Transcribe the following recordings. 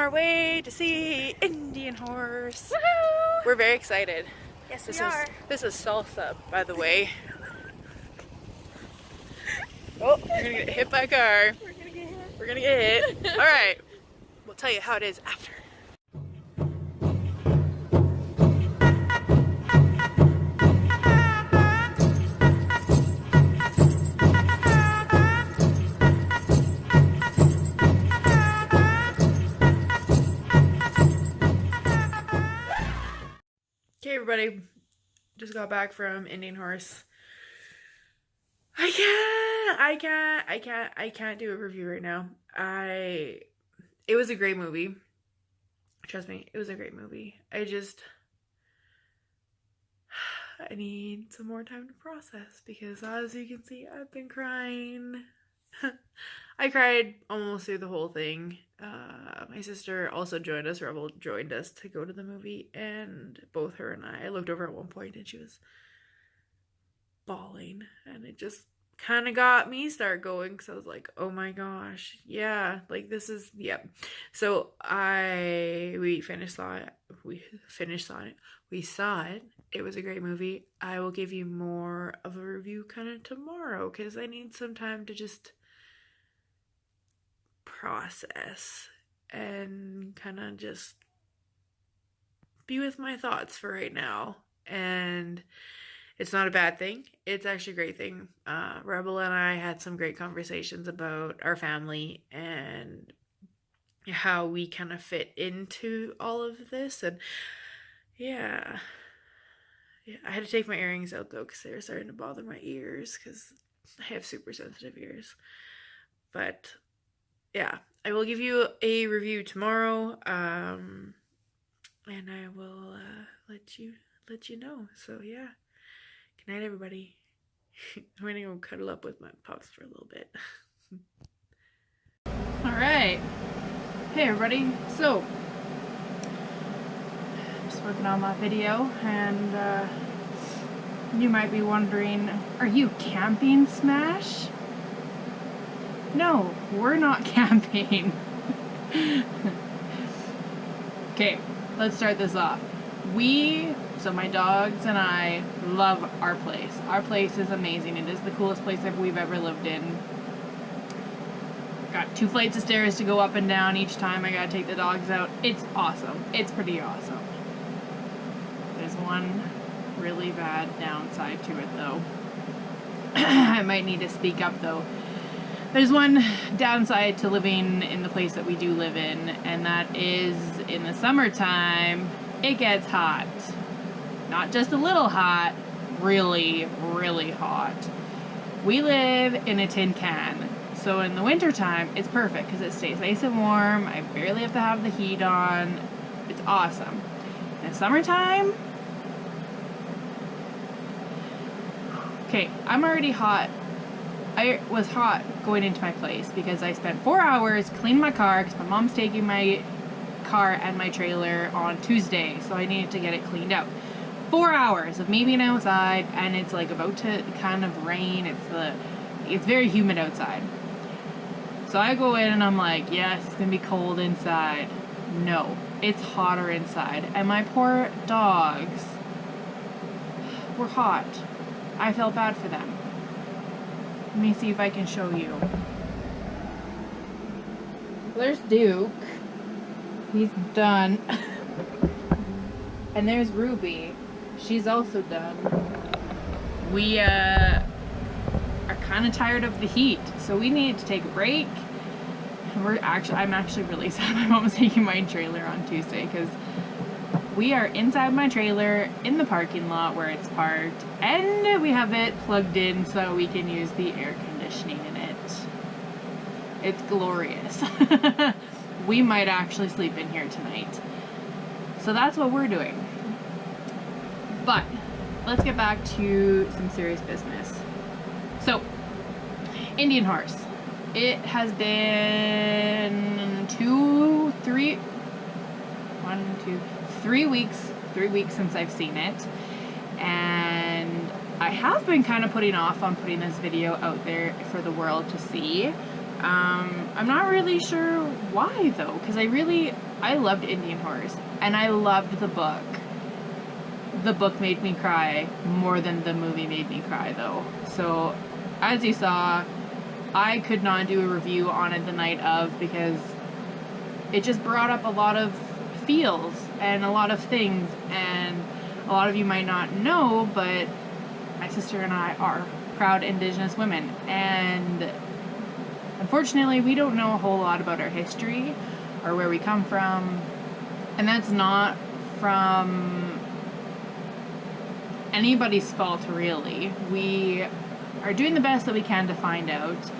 our way to see Indian Horse. Woohoo! We're very excited. Yes, we are. This is salsa, by the way. Oh, we're gonna get hit by a car. We're gonna get hit. We're gonna get hit. All right, we'll tell you how it is after. Okay, everybody, just got back from Indian Horse. I can't do a review right now. It was a great movie. Trust me, it was a great movie. I need some more time to process because, as you can see, I've been crying. I cried almost through the whole thing. My sister also joined us. Rebel joined us to go to the movie, and both her and I looked over at one point and she was bawling, and it just kind of got me start going because I was like, oh my gosh, yeah, like this is, yep. So we saw it. It was a great movie. I will give you more of a review kind of tomorrow because I need some time to just process and kind of just be with my thoughts for right now. And it's not a bad thing. It's actually a great thing. Rebel and I had some great conversations about our family and how we kind of fit into all of this. And yeah, I had to take my earrings out though because they were starting to bother my ears because I have super sensitive ears. But yeah, I will give you a review tomorrow, and I will let you know. So yeah, good night, everybody. I'm gonna go cuddle up with my pups for a little bit. All right, hey everybody. So just working on my video, and you might be wondering, are you camping, Smash? No, we're not camping. Okay, let's start this off. So my dogs and I love our place. Our place is amazing. It is the coolest place we've ever lived in. Got 2 flights of stairs to go up and down each time I gotta take the dogs out. It's awesome. It's pretty awesome. There's one really bad downside to it though. I might need to speak up though. There's one downside to living in the place that we do live in, and that is in the summertime, it gets hot. Not just a little hot, really, really hot. We live in a tin can, so in the wintertime, it's perfect because it stays nice and warm. I barely have to have the heat on. It's awesome. In the summertime, okay, I'm already hot. I was hot going into my place because I spent 4 hours cleaning my car because my mom's taking my car and my trailer on Tuesday, so I needed to get it cleaned out. 4 hours of me being outside, and it's like about to kind of rain. It's very humid outside. So I go in and I'm like, yes, it's gonna be cold inside. No, it's hotter inside, and my poor dogs were hot. I felt bad for them. Let me see if I can show you. There's Duke. He's done. And there's Ruby. She's also done. We are kind of tired of the heat, so we needed to take a break. I'm actually really sad my mom was taking my trailer on Tuesday because we are inside my trailer in the parking lot where it's parked, and we have it plugged in so we can use the air conditioning in it. It's glorious. We might actually sleep in here tonight. So that's what we're doing. But let's get back to some serious business. So, Indian Horse. It has been 3 weeks since I've seen it, and I have been kind of putting off on putting this video out there for the world to see. I'm not really sure why though, because I I loved Indian Horse, and I loved the book. The book made me cry more than the movie made me cry, though. So, as you saw, I could not do a review on it the night of because it just brought up a lot of feels and a lot of things, and a lot of you might not know, but my sister and I are proud Indigenous women, and unfortunately we don't know a whole lot about our history or where we come from, and that's not from anybody's fault, really. We are doing the best that we can to find out,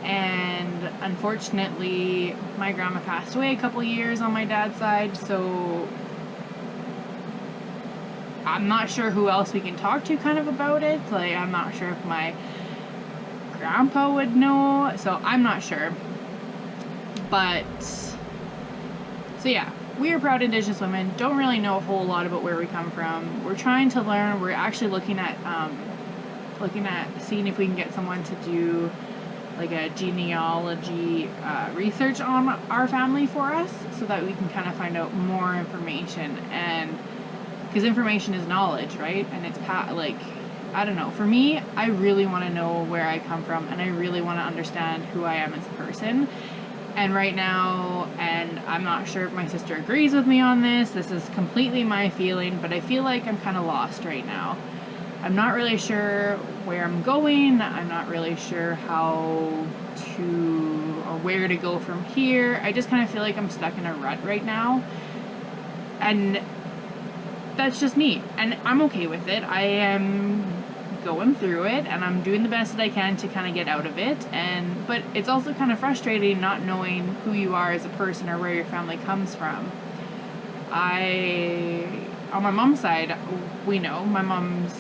and unfortunately my grandma passed away a couple years on my dad's side, so I'm not sure who else we can talk to kind of about it. Like, I'm not sure if my grandpa would know, so I'm not sure. But, so yeah, we are proud Indigenous women, don't really know a whole lot about where we come from. We're trying to learn. We're actually looking at seeing if we can get someone to do like a genealogy research on our family for us, so that we can kind of find out more information. And because information is knowledge, right? And it's like, I don't know, for me, I really want to know where I come from, and I really want to understand who I am as a person. And right now, and I'm not sure if my sister agrees with me on this is completely my feeling, but I feel like I'm kind of lost right now. I'm not really sure where I'm going. I'm not really sure how to, or where to go from here. I just kind of feel like I'm stuck in a rut right now. And that's just me. And I'm okay with it. I am going through it, and I'm doing the best that I can to kind of get out of it. But it's also kind of frustrating not knowing who you are as a person or where your family comes from. On my mom's side, we know my mom's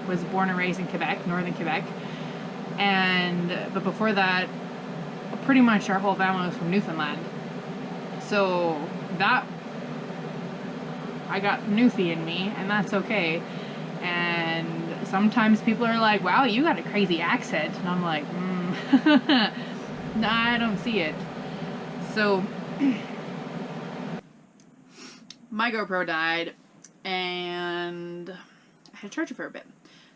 was born and raised in Quebec, northern Quebec, but before that, pretty much our whole family was from Newfoundland. So that, I got Newfie in me, and that's okay. And sometimes people are like, wow, you got a crazy accent, and I'm like, nah, I don't see it. So my GoPro died, and I had to charge it for a bit.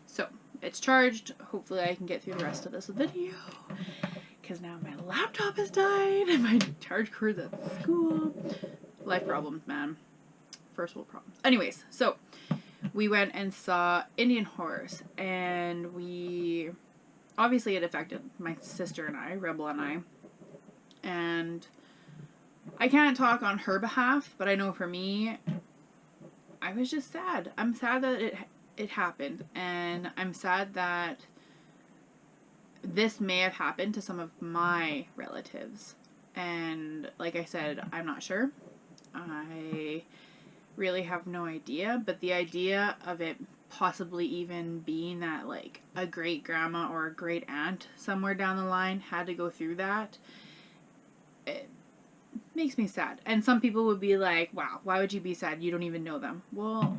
So it's charged. Hopefully I can get through the rest of this video, because now my laptop has died and my charge cord's at school. Life problems, man. First world problems. Anyways, so we went and saw Indian Horse, and obviously it affected my sister and I, Rebel and I, and I can't talk on her behalf, but I know for me, I was just sad. I'm sad that it happened, and I'm sad that this may have happened to some of my relatives. And like I said, I'm not sure. I really have no idea, but the idea of it possibly even being that like a great grandma or a great aunt somewhere down the line had to go through that, it makes me sad. And some people would be like, wow, why would you be sad? You don't even know them. Well,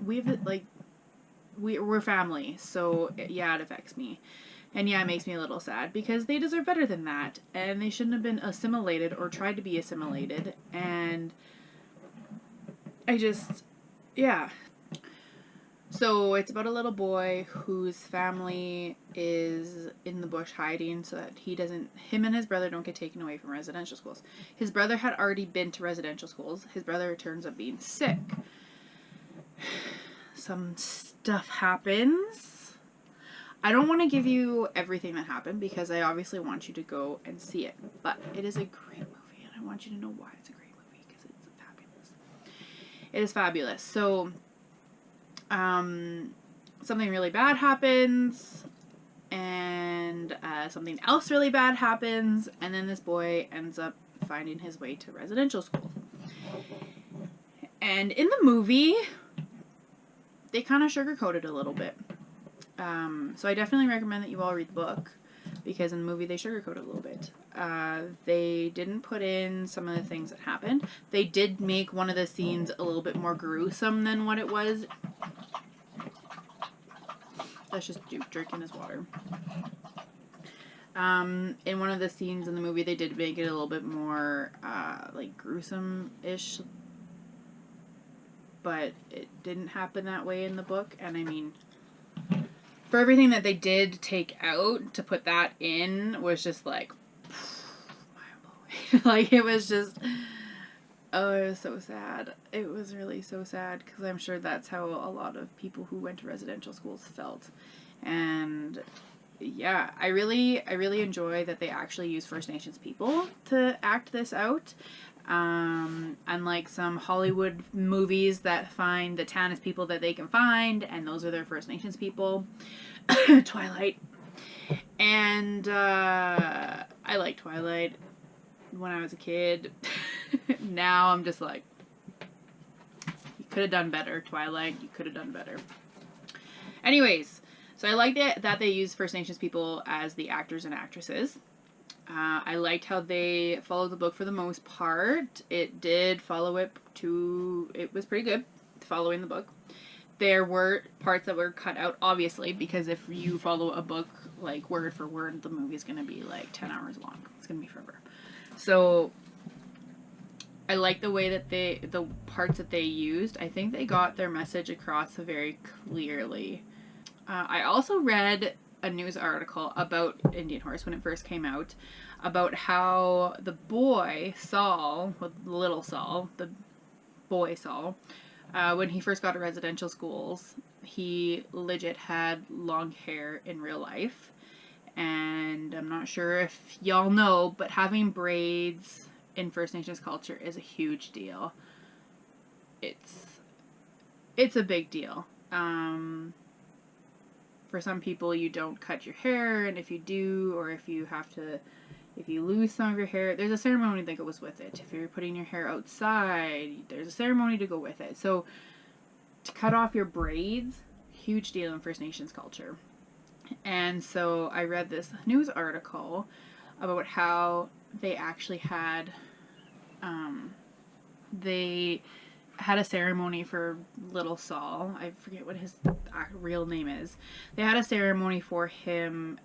we're family, so yeah, it affects me. And yeah, it makes me a little sad, because they deserve better than that, and they shouldn't have been assimilated or tried to be assimilated. And yeah. So it's about a little boy whose family is in the bush hiding so that him and his brother don't get taken away from residential schools. His brother had already been to residential schools. His brother turns up being sick. Some stuff happens. I don't want to give you everything that happened, because I obviously want you to go and see it. But it is a great movie, and I want you to know why it's a great movie, because it's fabulous. It is fabulous. So, something really bad happens, and something else really bad happens, and then this boy ends up finding his way to residential school. And in the movie, they kind of sugarcoat it a little bit. So I definitely recommend that you all read the book, because in the movie they sugarcoat it a little bit. They didn't put in some of the things that happened. They did make one of the scenes a little bit more gruesome than what it was. That's just Duke drinking his water. In one of the scenes in the movie, they did make it a little bit more, like, gruesome-ish, but it didn't happen that way in the book. And I mean, for everything that they did take out to put that in was just like, mind blowing. Like, it was just, oh, it was so sad. It was really so sad, because I'm sure that's how a lot of people who went to residential schools felt. And yeah, I really enjoy that they actually use First Nations people to act this out. Unlike some Hollywood movies that find the Tannis people that they can find, and those are their First Nations people. Twilight. And I liked Twilight when I was a kid. Now I'm just like, you could have done better, Twilight. You could have done better. Anyways, so I liked it that they used First Nations people as the actors and actresses. I liked how they followed the book for the most part. It did follow it to, it was pretty good following the book. There were parts that were cut out, obviously, because if you follow a book like word for word, the movie is going to be like 10 hours long. It's going to be forever. So I like the way that the parts that they used, I think they got their message across very clearly. I also read a news article about Indian Horse when it first came out, about how the boy Saul, little Saul, the boy Saul, when he first got to residential schools, he legit had long hair in real life. And I'm not sure if y'all know, but having braids in First Nations culture is a huge deal. It's a big deal. For some people, you don't cut your hair, and if you do, or if you lose some of your hair, there's a ceremony that goes with it. If you're putting your hair outside, there's a ceremony to go with it. So to cut off your braids, huge deal in First Nations culture. And so I read this news article about how they actually had, they had a ceremony for little Saul. I forget what his real name is. They had a ceremony for him,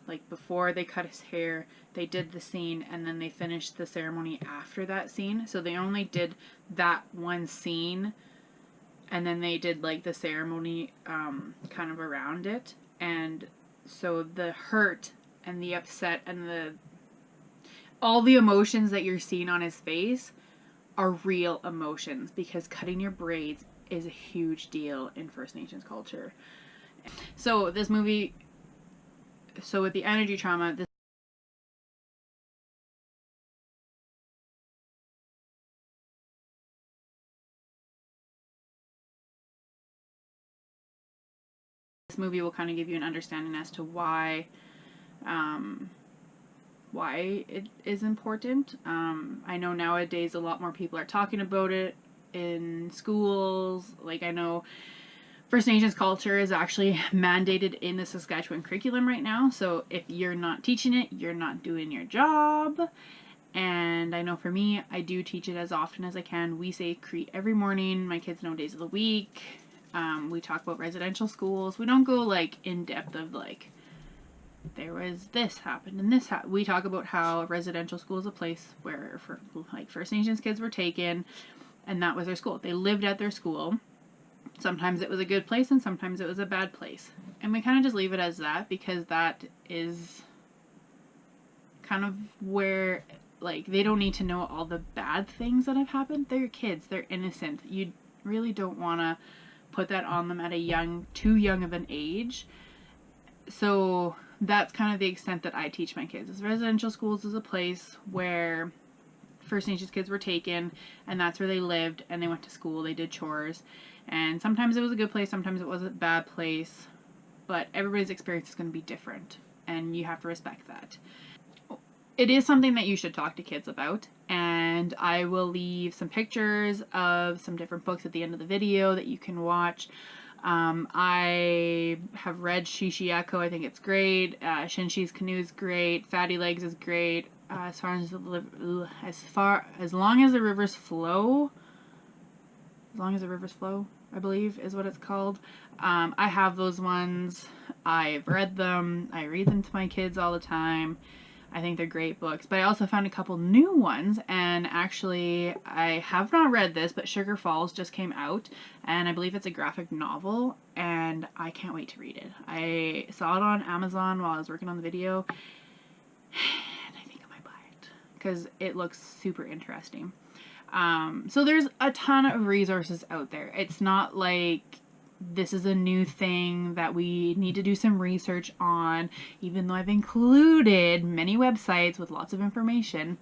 like before they cut his hair, they did the scene, and then they finished the ceremony after that scene. So they only did that one scene, and then they did like the ceremony kind of around it. And so the hurt and the upset and all the emotions that you're seeing on his face are real emotions, because cutting your braids is a huge deal in First Nations culture. So this movie, so with the energy trauma, this movie will kind of give you an understanding as to why it is important. I know nowadays a lot more people are talking about it in schools. Like, I know First Nations culture is actually mandated in the Saskatchewan curriculum right now. So if you're not teaching it, you're not doing your job. And I know for me, I do teach it as often as I can. We say Crete every morning. My kids know days of the week. We talk about residential schools. We don't go like in depth of like, there was this happened and this happened. We talk about how a residential school is a place where for like First Nations kids were taken, and that was their school. They lived at their school. Sometimes it was a good place and sometimes it was a bad place. And we kind of just leave it as that, because that is kind of where, like, they don't need to know all the bad things that have happened. They're kids. They're innocent. You really don't want to put that on them at too young of an age. So that's kind of the extent that I teach my kids. Is residential schools is a place where First Nations kids were taken, and that's where they lived, and they went to school, they did chores, and sometimes it was a good place, sometimes it was a bad place, but everybody's experience is going to be different, and you have to respect that. It is something that you should talk to kids about, and I will leave some pictures of some different books at the end of the video that you can watch. I have read Shishi Echo. I think it's great. Shinshi's Canoe is great. Fatty Legs is great. As long as the rivers flow. As long as the rivers flow. I believe is what it's called. I have those ones. I've read them. I read them to my kids all the time. I think they're great books. But I also found a couple new ones, and actually I have not read this, but Sugar Falls just came out, and I believe it's a graphic novel, and I can't wait to read it. I saw it on Amazon while I was working on the video, and I think I might buy it because it looks super interesting. So there's a ton of resources out there. It's not like this is a new thing that we need to do some research on, even though I've included many websites with lots of information.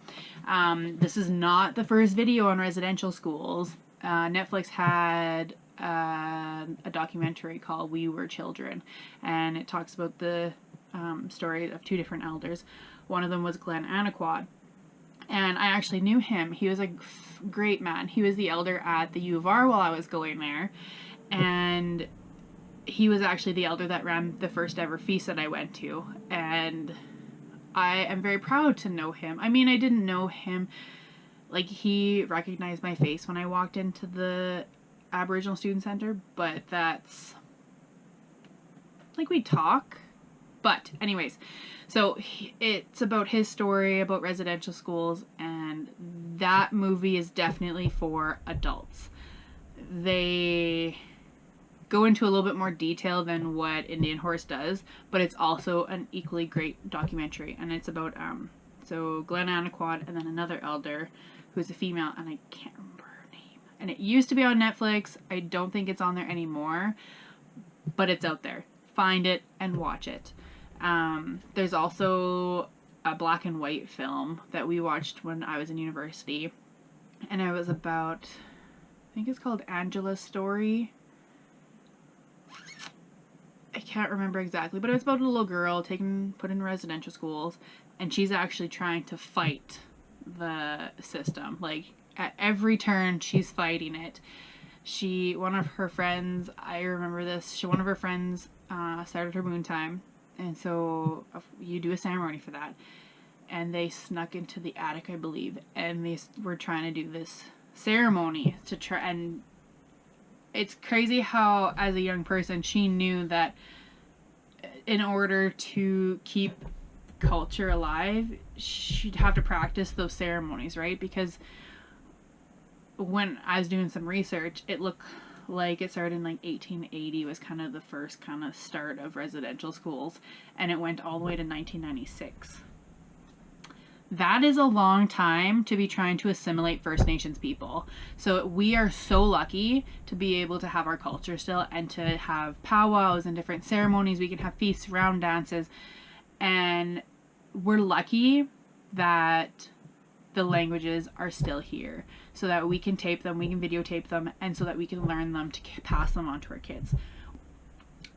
This is not the first video on residential schools. Netflix had a documentary called We Were Children, and it talks about the story of two different elders. One of them was Glenn Anaquad, and I actually knew him. He was a great man. He was the elder at the U of R while I was going there, and he was actually the elder that ran the first ever feast that I went to, and I am very proud to know him. I mean, I didn't know him, like, he recognized my face when I walked into the Aboriginal Student Center, but that's, like, we talk. But anyways, so it's about his story about residential schools, and that movie is definitely for adults. They go into a little bit more detail than what Indian Horse does, but it's also an equally great documentary, and it's about so Glenn Anaquad and then another elder who's a female, and I can't remember her name. And it used to be on Netflix. I don't think it's on there anymore, but it's out there. Find it and watch it. There's also a black and white film that we watched when I was in university, and it was about, I think it's called Angela's Story. I can't remember exactly, but it's about a little girl put in residential schools, and she's actually trying to fight the system. Like, at every turn, she's fighting it. One of her friends, I remember this, one of her friends started her moon time, and so you do a ceremony for that. And they snuck into the attic, I believe, and they were trying to do this ceremony to try, and it's crazy how, as a young person, she knew that in order to keep culture alive, she'd have to practice those ceremonies, right? Because when I was doing some research, it looked like it started in like 1880 was kind of the first kind of start of residential schools, and it went all the way to 1996. That is a long time to be trying to assimilate First Nations people. So we are so lucky to be able to have our culture still, and to have powwows and different ceremonies. We can have feasts, round dances, and we're lucky that the languages are still here, so that we can tape them, we can videotape them, and so that we can learn them to pass them on to our kids.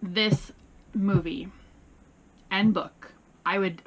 This movie and book, I would